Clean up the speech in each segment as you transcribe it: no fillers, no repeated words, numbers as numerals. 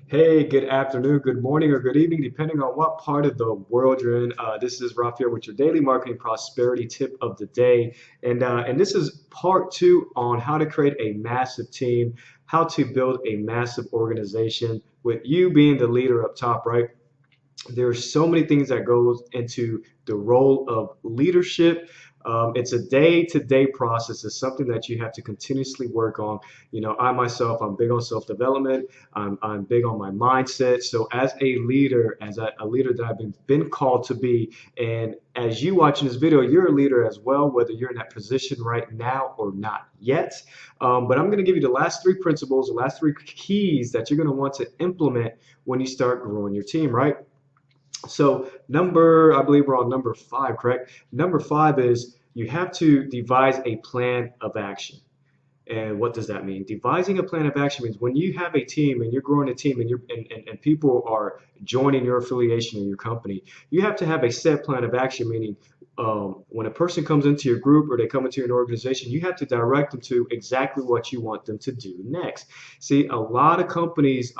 Hey, good afternoon, good morning, or good evening, depending on what part of the world you're in. This is Rafael with your daily marketing prosperity tip of the day, and this is part two on how to create a massive team, how to build a massive organization with you being the leader up top, right? There's so many things that goes into the role of leadership. It's a day-to-day process. It's something that you have to continuously work on. I myself, I'm big on self-development. I'm big on my mindset. So as a leader, as a leader that I've been called to be, and as you watching this video, you're a leader as well, whether you're in that position right now or not yet. But I'm going to give you the last three principles, the last three keys that you're going to want to implement when you start growing your team, right? So I believe we're on number five, correct? Number five is you have to devise a plan of action. And what does that mean? Devising a plan of action means when you have a team and you're growing a team and people are joining your affiliation in your company, you have to have a set plan of action, meaning when a person comes into your group or they come into an organization, you have to direct them to exactly what you want them to do next. See, a lot of companies,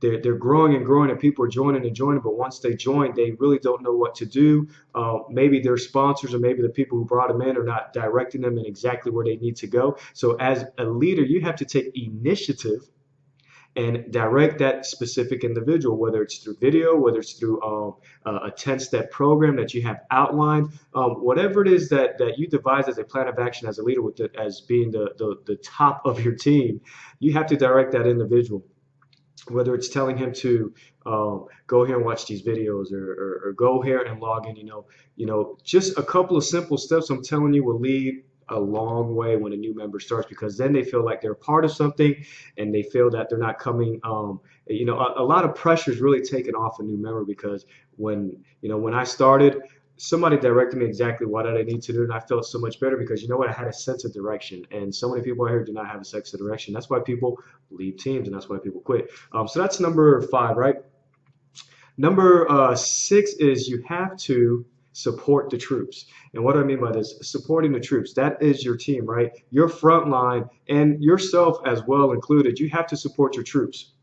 they're growing and growing and people are joining and joining, but once they join, they really don't know what to do. Maybe their sponsors or maybe the people who brought them in are not directing them in exactly where they need to go. So as a leader, you have to take initiative and direct that specific individual, whether it's through video, whether it's through a 10-step program that you have outlined, whatever it is that you devise as a plan of action as a leader with it as being the top of your team, you have to direct that individual, whether it's telling him to go here and watch these videos or go here and log in. Just a couple of simple steps I'm telling you will lead a long way when a new member starts, because then they feel like they're part of something and they feel that they're not coming. A lot of pressure is really taken off a new member, because when I started, somebody directed me exactly what I need to do, and I felt so much better because you know what, I had a sense of direction, and so many people out here do not have a sense of direction. That's why people leave teams, and that's why people quit. So that's number five, right? Number six is you have to support the troops. And what do I mean by this? Supporting the troops. That is your team, right? Your front line and yourself as well included. You have to support your troops.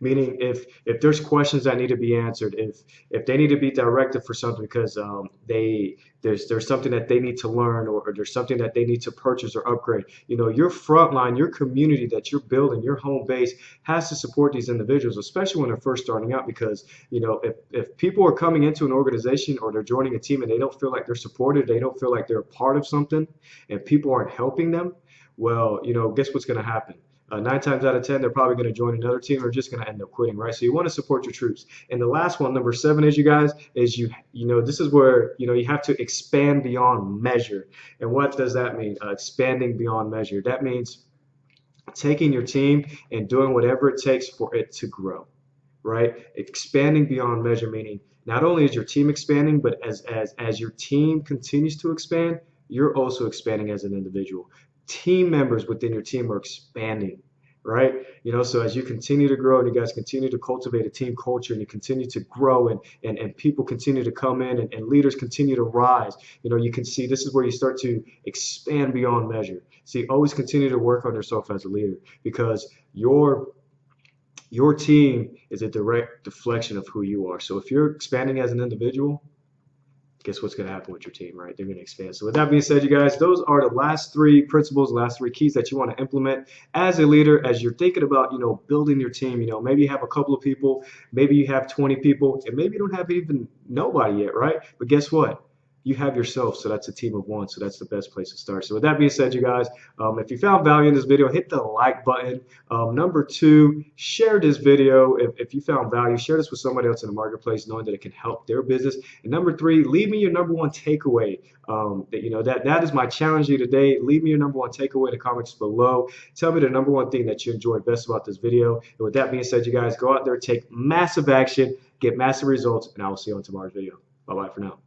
Meaning, if there's questions that need to be answered, if they need to be directed for something because there's something that they need to learn, or there's something that they need to purchase or upgrade, your front line, your community that you're building, your home base has to support these individuals, especially when they're first starting out. Because if people are coming into an organization or they're joining a team and they don't feel like they're supported, they don't feel like they're a part of something, and people aren't helping them, well, guess what's going to happen? 9 times out of 10, they're probably going to join another team or just going to end up quitting, right? So you want to support your troops. And the last one, number seven, is this is where you have to expand beyond measure. And what does that mean? Expanding beyond measure. That means taking your team and doing whatever it takes for it to grow, right? Expanding beyond measure, meaning not only is your team expanding, but as your team continues to expand, you're also expanding as an individual. Team members within your team are expanding, right? So as you continue to grow and you guys continue to cultivate a team culture and you continue to grow and people continue to come in and leaders continue to rise, you can see this is where you start to expand beyond measure. See, always continue to work on yourself as a leader, because your team is a direct reflection of who you are. So if you're expanding as an individual, guess what's going to happen with your team, right? They're going to expand. So with that being said, you guys, those are the last three principles, last three keys that you want to implement as a leader, as you're thinking about, building your team. Maybe you have a couple of people, maybe you have 20 people, and maybe you don't have even nobody yet, right? But guess what? You have yourself, so that's a team of one, so that's the best place to start. So with that being said, you guys, if you found value in this video, hit the like button. Number two, share this video. If you found value, share this with somebody else in the marketplace, knowing that it can help their business. And number three, leave me your number one takeaway. That is my challenge to you today. Leave me your number one takeaway in the comments below. Tell me the number one thing that you enjoyed best about this video. And with that being said, you guys, go out there, take massive action, get massive results, and I will see you on tomorrow's video. Bye-bye for now.